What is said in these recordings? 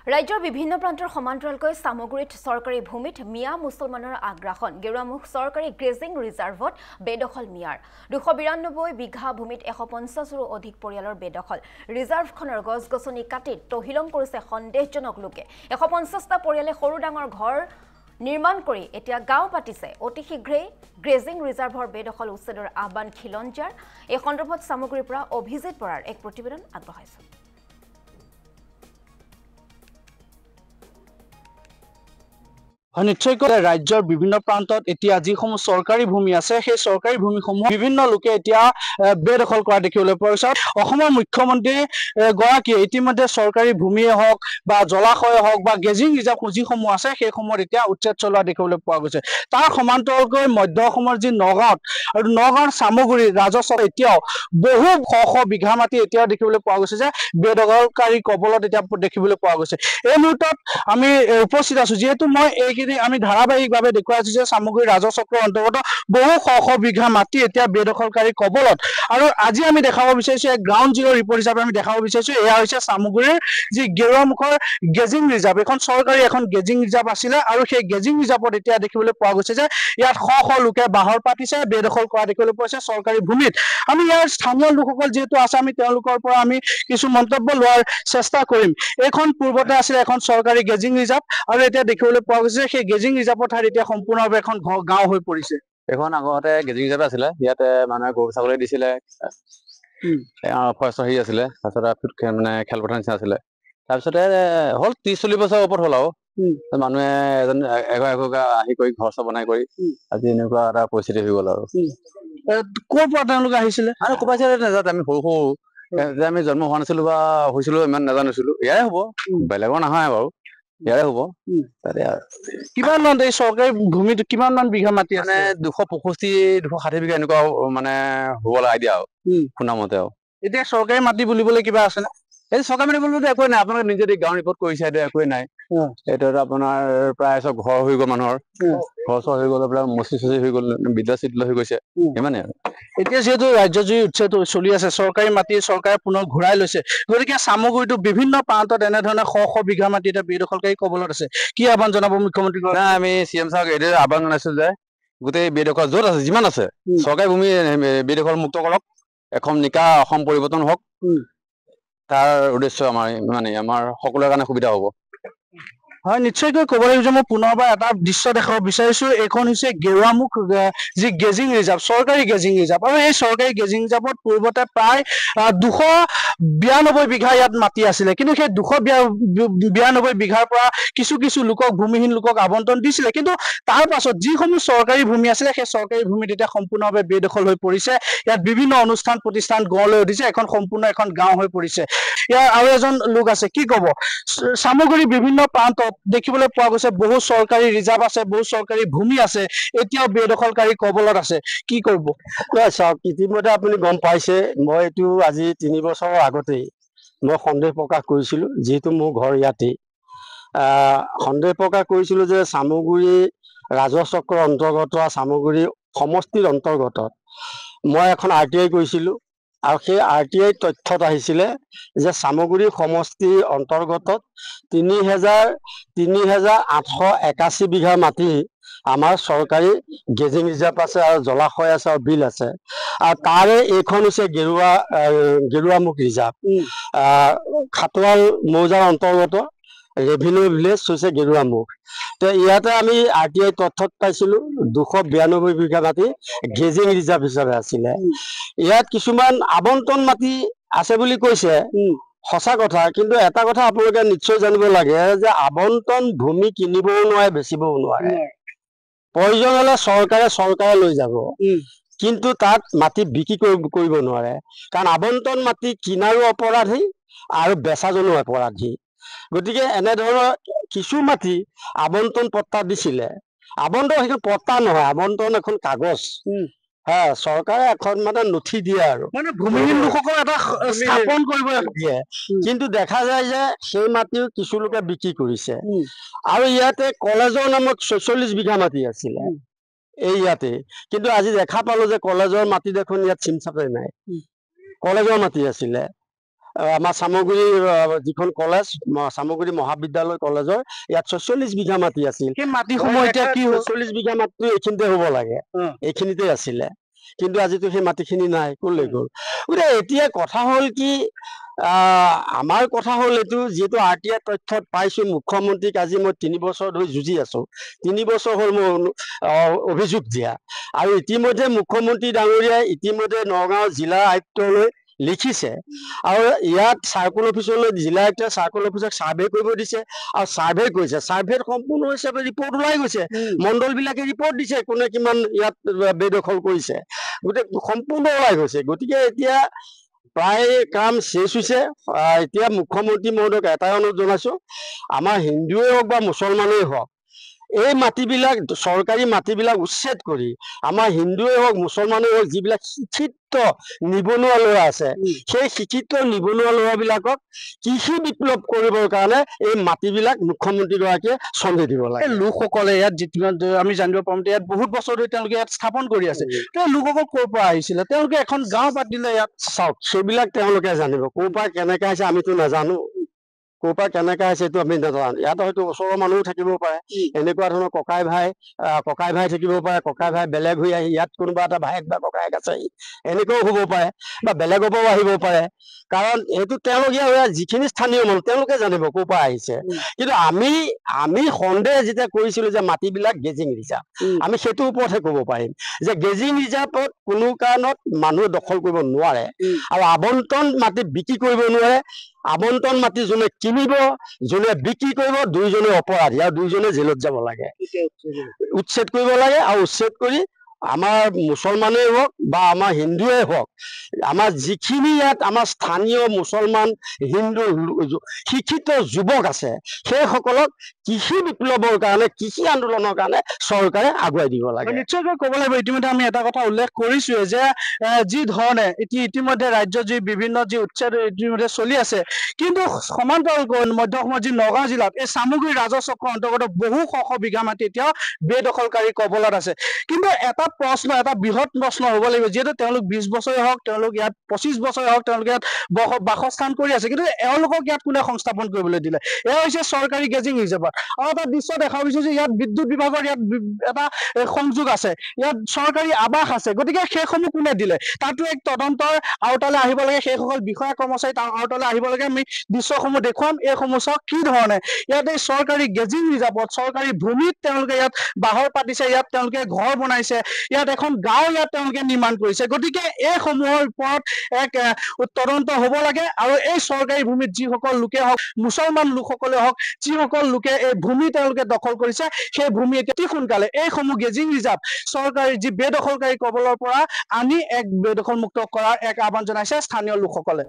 ৰাজ্যৰ বিভিন্ন প্ৰান্তৰ সমান্তৰালকৈ সামগ্ৰীত চৰকাৰী ভূমিত মিয়া মুছলমানৰ আগ্ৰাসন গেৰুৱামুখ চৰকাৰী গ্ৰেজিং ৰিজাৰ্ভত বেদখল মিয়াৰ 292 বিঘা ভূমিত 150ৰো অধিক পৰিয়ালৰ বেদখল ৰিজাৰ্ভখনৰ গছ-গছনি কাটি তহিলং কৰিছে সন্দেহজনক লোকে 150টা পৰিয়ালে সৰু ডাঙৰ ঘৰ নিৰ্মাণ কৰি এতিয়া গাঁও পাতিছে অতি শীঘ্ৰে গ্ৰেজিং ৰিজাৰ্ভৰ বেদখল উচ্ছেদৰ আহ্বান খিলঞ্জাৰ এই সন্দৰ্ভত সামগ্ৰীৰ পৰা অভিজিত বৰাৰ এক প্ৰতিবেদন আগবঢ়াইছে নিশ্চয়কৈ ৰাজ্যৰ বিভিন্ন প্ৰান্তত এতিয়া যিসমূহ চৰকাৰী ভূমি আছে সেই চৰকাৰী ভূমিসমূহ বিভিন্ন লোকে এতিয়া বেদখল কৰা দেখিবলৈ পোৱা গৈছে অসমৰ মুখ্যমন্ত্ৰী গৰাকীয়ে ইতিমধ্যে চৰকাৰী ভূমিয়ে হওক বা জলাশয়ে হওক বা গেজিং ৰিজাৰ্ভ যিসমূহ আছে সেইসমূহত এতিয়া উচ্ছেদ চলোৱা দেখিবলৈ পোৱা গৈছে তাৰ সমান্তৰালকৈ মধ্য অসমৰ যি নগাঁৱত আৰু নগাঁৱৰ সামগ্ৰী ৰাজস্ব এতিয়াও বহু শ বিঘা মাটি এতিয়াও দেখিবলৈ পোৱা গৈছে যে বেদখলকাৰী কবলত এতিয়া দেখিবলৈ পোৱা গৈছে এই মুহূৰ্তত আমি উপস্থিত আছো যিহেতু মই আমি ধাৰাবাহিকভাৱে দেখুৱাইছো যে সামগ্ৰী ৰাজচক্ৰৰ অন্তৰ্গত বহু শ বিঘা মাটি এতিয়া বেদখলকাৰী কবলত আৰু আজি আমি দেখাব বিচাৰিছো এক গ্ৰাউণ্ড জিৰ' ৰিপৰ্ট হিচাপে আমি দেখাব বিচাৰিছো এয়া হৈছে সামগ্ৰীৰ যি গেৰুৱামুখৰ গেজিং ৰিজাৰ্ভ এখন চৰকাৰী এখন গেজিং ৰিজাৰ্ভ আছিলে আৰু সেই গেজিং ৰিজাৰ্ভত এতিয়া দেখিবলৈ পোৱা গৈছে যে ইয়াত শ লোকে বাহৰ পাতিছে বেদখল কৰা দেখিবলৈ পোৱা গৈছে চৰকাৰী ভূমিত আমি ইয়াৰ স্থানীয় লোকসকল যিহেতু আছে আমি তেওঁলোকৰ পৰা আমি কিছু মন্তব্য লোৱাৰ চেষ্টা কৰিম এইখন পূৰ্বতে আছিলে এখন চৰকাৰী গেজিং ৰিজাৰ্ভ আৰু এতিয়া দেখিবলৈ পোৱা গৈছে সেই গেজিং ৰিজাৰ্ভৰ ঠাইত এতিয়া সম্পূৰ্ণভাৱে এখন গাঁও হৈ পৰিছে এখন আগতে গেজিং ৰিজাৰ্ভ আছিলে ইয়াতে মানুহে গৰু ছাগলী দিছিলে ফৰেষ্টৰ হেৰি আছিলে তাৰপিছত মানে খেলপথাৰ নিচিনা আছিলে তাৰপিছতে হ'ল 30-40 বছৰৰ ওপৰত হ'ল আৰু মানুহে এজন এগৰাকী আহি কৰি ঘৰ চৰ বনাই কৰি আজি এনেকুৱা এটা পৰিস্থিতি হৈ গ'ল আৰু ক'ৰ পৰা তেওঁলোকে আহিছিলে আৰু ক'ৰবাত নাজানো আমি সৰু আমি জন্ম হোৱা নাছিলো বা হৈছিলো ইমান নাজানিছিলো ইয়াৰে হ'ব বেলেগৰ নহয় বাৰু ইয়াৰে হ'ব তাতে আৰু কিমান মান এই চৰকাৰী ভূমিটো কিমান মান বিঘা মাটি মানে 265-260 বিঘা এনেকুৱা মানে হ'ব লাগে আইডিয়া আৰু শুনা মতে আৰু এতিয়া চৰকাৰী মাটি বুলিবলৈ কিবা আছে নে এই চৰকাৰী মাটি বুলিবলৈ একোৱে নাই আপোনালোকে নিজে গাঁও ৰিপৰ্ট কৰিছে এইটো একোৱে নাই এইটো আপোনাৰ প্ৰায় চব ঘৰ হৈ গ'ল মানুহৰ ঘৰ চৰ হৈ গ'ল আপোনাৰ মচি চচি হৈ গ'ল বিদ্যালয় হৈ গৈছে ইমানে আৰু এতিয়া যিহেতু ৰাজ্যজুৰি উচ্ছেদ চলি আছে চৰকাৰী মাটি চৰকাৰে পুনৰ ঘূৰাই লৈছে গতিকে সামগ্ৰীটো বিভিন্ন প্ৰান্তত এনেধৰণে শ বিঘা মাটি এতিয়া বেদখলকাৰী কবলত আছে কি আহ্বান জনাব মুখ্যমন্ত্ৰী আমি CM ছাৰক এইদৰে আহ্বান জনাইছো যে গোটেই বেদখল য'ত আছে যিমান আছে চৰকাৰী ভূমি বেদখল মুক্ত কৰক এখন নিকা অসম পৰিৱৰ্তন হওক তাৰ উদ্দেশ্য আমাৰ সকলোৰে কাৰণে সুবিধা হ'ব হয় নিশ্চয়কৈ ক'ব লাগিব যে মই পুনৰবাৰ এটা দৃশ্য দেখাব বিচাৰিছো এইখন হৈছে গেৰুৱামুখ যি গেজিং ৰিজাৰ্ভ চৰকাৰী গেজিং ৰিজাৰ্ভ আৰু এই চৰকাৰী গেজিং ৰিজাৰ্ভত পূৰ্বতে প্ৰায় 292 বিঘা ইয়াত মাটি আছিলে কিন্তু সেই 292 বিঘাৰ পৰা কিছু লোকক ভূমিহীন লোকক আবণ্টন দিছিলে কিন্তু তাৰ পাছত যিসমূহ চৰকাৰী ভূমি আছিলে সেই চৰকাৰী ভূমিত এতিয়া সম্পূৰ্ণভাৱে বেদখল হৈ পৰিছে ইয়াত বিভিন্ন অনুষ্ঠান প্ৰতিষ্ঠান গঢ় লৈ উঠিছে এখন সম্পূৰ্ণ এখন গাঁও হৈ পৰিছে ইয়াৰ আৰু এজন লোক আছে কি ক'ব সামগ্ৰী বিভিন্ন প্ৰান্তত দেখিবলৈ পোৱা গৈছে বহু চৰকাৰী ৰিজাৰ্ভ আছে বহু চৰকাৰী ভূমি আছে এতিয়াও বেদখলকাৰী কবলত আছে কি কৰিব চাওক ইতিমধ্যে আপুনি গম পাইছে মই এইটো আজি 3 বছৰৰ আগতেই মই সন্দেহ প্ৰকাশ কৰিছিলো যিহেতু মোৰ ঘৰ ইয়াতেই সন্দেহ প্ৰকাশ কৰিছিলো যে সামগ্ৰী ৰাজচক্ৰৰ অন্তৰ্গত সামগ্ৰী সমষ্টিৰ অন্তৰ্গত মই এখন RTI কৰিছিলো আৰু সেই RTI তথ্যত আহিছিলে যে সামগ্ৰী সমষ্টিৰ অন্তৰ্গত 3,881 বিঘা মাটি আমাৰ চৰকাৰী গেজিং ৰিজাৰ্ভ আছে আৰু জলাশয় আছে আৰু বিল আছে আৰু তাৰে এইখন হৈছে গেৰুৱামুখ ৰিজাৰ্ভ খাটোৱাল মৌজাৰ অন্তৰ্গত ৰেভিনিউ ভিলেজ হৈছে গেৰুৱামুখ তো ইয়াতে আমি RTI তথ্যত পাইছিলো 292 বিঘা মাটি গেজিং ৰিজাৰ্ভ হিচাপে আছিলে ইয়াত কিছুমান আবণ্টন মাটি আছে বুলি কৈছে সঁচা কথা কিন্তু এটা কথা আপোনালোকে নিশ্চয় জানিব লাগে যে আবণ্টন ভূমি কিনিবও নোৱাৰে বেচিবও নোৱাৰে প্ৰয়োজন হলে চৰকাৰে লৈ যাব কিন্তু তাত মাটি বিক্ৰী কৰিব নোৱাৰে কাৰণ আবণ্টন মাটি কিনাৰো অপৰাধী আৰু বেচাজনো অপৰাধী গতিকে এনেধৰণৰ কিছু মাটি আবণ্টন পট্টা দিছিলে আবণ্টন সেইখন পট্টা নহয় আবণ্টন এখন কাগজ চৰকাৰে এখন মানে নথি দিয়ে আৰু মানে ভূমিহীন লোকসকল এটা স্থাপন কৰিব দিয়ে কিন্তু দেখা যায় যে সেই মাটিও কিছু লোকে বিক্ৰী কৰিছে আৰু ইয়াতে কলেজৰ নামত 46 বিঘা মাটি আছিলে এই ইয়াতে কিন্তু আজি দেখা পালো যে কলেজৰ মাটি দেখোন ইয়াত চিন চাপে নাই কলেজৰ মাটি আছিলে আমাৰ চামগুৰি যিখন কলেজ চামগুৰি মহাবিদ্যালয় কলেজৰ ইয়াত 46 বিঘা মাটি আছিল। সেই মাটিসমূহ এতিয়া কি হ'ল? 46 বিঘা মাটি এইখিনিতে হ'ব লাগে, এইখিনিতে আছিলে, কিন্তু আজিতো সেই মাটিখিনি নাই, ক'লৈ গ'ল? গতিকে এতিয়া কথা হ'ল কি, আমাৰ কথা হ'ল এইটো, যিহেতু RTI তথ্যত পাইছো মুখ্যমন্ত্ৰীক আজি মই 3 বছৰ ধৰি যুঁজি আছো, 3 বছৰ হ'ল মই অভিযোগ দিয়া, আৰু ইতিমধ্যে মুখ্যমন্ত্ৰী ডাঙৰীয়াই ইতিমধ্যে নগাঁও জিলা আয়ুক্তলৈ লিখিছে, আৰু ইয়াত চাৰ্কুল অফিচলৈ জিলা আয়ুক্তই চাৰ্কুল অফিচক ছাৰ্ভে কৰিব দিছে, আৰু ছাৰ্ভে কৰিছে, ছাৰ্ভেত সম্পূৰ্ণ হিচাপে ৰিপৰ্ট ওলাই গৈছে, মণ্ডলবিলাকে ৰিপৰ্ট দিছে কোনে কিমান ইয়াত বেদখল কৰিছে, গোটেই সম্পূৰ্ণ ওলাই গৈছে। গতিকে এতিয়া প্ৰায় কাম শেষ হৈছে। এতিয়া মুখ্যমন্ত্ৰী মহোদয়ক এটাই অনুৰোধ জনাইছো, আমাৰ হিন্দুৱে হওক বা মুছলমানেই হওক, এই মাটিবিলাক চৰকাৰী মাটিবিলাক উচ্ছেদ কৰি আমাৰ হিন্দুৱে হওক মুছলমানেই হওক যিবিলাক শিক্ষিত নিবনুৱা ল'ৰা আছে, সেই শিক্ষিত নিবনুৱা ল'ৰাবিলাকক কৃষি বিপ্লৱ কৰিবৰ কাৰণে এই মাটিবিলাক মুখ্যমন্ত্ৰীগৰাকীয়ে চন্দি দিব লাগে। লোকসকলে ইয়াত আমি জানিব পাৰোঁ ইয়াত বহুত বছৰ ধৰি তেওঁলোকে ইয়াত স্থাপন কৰি আছে, তেওঁ লোকসকল ক'ৰ পৰা আহিছিলে, তেওঁলোকে এখন গাঁও পাতিলে ইয়াত। চাওক, সেইবিলাক তেওঁলোকে জানিব, ক'ৰ পৰা কেনেকে আহিছে আমিতো নাজানো, ক'ৰ পৰা কেনেকে আছে এইটো আমি নাজানো। ইয়াত হয়তো ওচৰৰ মানুহো থাকিব পাৰে, এনেকুৱা ধৰণৰ ককাই ভাই থাকিব পাৰে, ককাই ভাই বেলেগ হৈ আহি ইয়াত কোনোবা এটা ভায়েক বা ককায়েক আছে এনেকুৱাও হ'ব পাৰে, বা বেলেগৰ পৰাও আহিব পাৰে, কাৰণ এইটো তেওঁলোকে যিখিনি স্থানীয় মানুহ তেওঁলোকে জানিব ক'ৰ পৰা আহিছে। কিন্তু আমি সন্দেহ যেতিয়া কৰিছিলো যে মাটিবিলাক গেজিং ৰিজাৰ্ভ, আমি সেইটোৰ ওপৰতহে ক'ব পাৰিম যে গেজিং ৰিজাৰ্ভত কোনো কাৰণত মানুহে দখল কৰিব নোৱাৰে, আৰু আবণ্টন মাটি বিক্ৰী কৰিব নোৱাৰে। আবণ্টন মাটি যোনে কিনিব, যোনে বিক্ৰী কৰিব, দুইজনে অপৰাধী, আৰু দুইজনে জেলত যাব লাগে, উচ্ছেদ কৰিব লাগে, আৰু উচ্ছেদ কৰি আমাৰ মুছলমানেই হওক বা আমাৰ হিন্দুৱে হওক, আমাৰ যিখিনি ইয়াত আমাৰ স্থানীয় মুছলমান হিন্দু শিক্ষিত যুৱক আছে, সেইসকলক কৃষি বিপ্লৱৰ কাৰণে, কৃষি আন্দোলনৰ কাৰণে চৰকাৰে আগুৱাই দিব লাগে। নিশ্চয়কৈ ক'ব লাগিব, ইতিমধ্যে আমি এটা কথা উল্লেখ কৰিছোৱে যে যি ধৰণে ইতিমধ্যে ৰাজ্যত যি বিভিন্ন যি উচ্ছেদ ইতিমধ্যে চলি আছে, কিন্তু সমান্তৰালকৈ মধ্য অসমৰ যি নগাঁও জিলাত এই চামগুৰি ৰাজচক্ৰ অন্তৰ্গত বহু শ বিঘা মাটি এতিয়াও বেদখলকাৰী কবলত আছে। কিন্তু এটা প্ৰশ্ন, এটা বৃহৎ প্ৰশ্ন হ'ব লাগিব, যিহেতু তেওঁলোক 20 বছৰে হওক, তেওঁলোক ইয়াত 25 বছৰে হওক, তেওঁলোকে ইয়াত বাসস্থান কৰি আছে, কিন্তু এওঁলোকক ইয়াত কোনে সংস্থাপন কৰিবলৈ দিলে? এয়া হৈছে চৰকাৰী গেজিং ৰিজাৰ্ভত। আৰু এটা দৃশ্য দেখা পাইছো যে ইয়াত বিদ্যুৎ বিভাগৰ ইয়াত এটা সংযোগ আছে, ইয়াত চৰকাৰী আৱাস আছে, গতিকে সেইসমূহ কোনে দিলে? তাতো এক তদন্তৰ আওতালৈ আহিব লাগে, সেইসকল বিষয়া কৰ্মচাৰী তাৰ আওতালৈ আহিব লাগে। আমি দৃশ্যসমূহ দেখুৱাম, এইসমূহ চাওক কি ধৰণে ইয়াত এই চৰকাৰী গেজিং ৰিজাৰ্ভত, চৰকাৰী ভূমিত তেওঁলোকে ইয়াত বাহৰ পাতিছে, ইয়াত তেওঁলোকে ঘৰ বনাইছে, ইয়াত এখন গাঁও ইয়াত তেওঁলোকে নিৰ্মাণ কৰিছে। গতিকে এইসমূহৰ ওপৰত এক তদন্ত হ'ব লাগে, আৰু এই চৰকাৰী ভূমিত যিসকল লোকে হওক, মুছলমান লোকসকলে হওক, যিসকল লোকে এই ভূমি তেওঁলোকে দখল কৰিছে, সেই ভূমি অতি সোনকালে এইসমূহ গেজিং ৰিজাৰ্ভ চৰকাৰী যি বেদখলকাৰী কবলৰ পৰা আনি এক বেদখল মুক্ত কৰাৰ এক আহ্বান জনাইছে স্থানীয় লোকসকলে।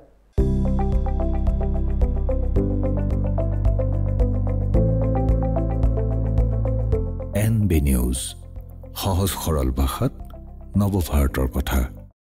NB নিউজ, সহজ সৰল ভাষাত নৱভাৰতৰ কথা।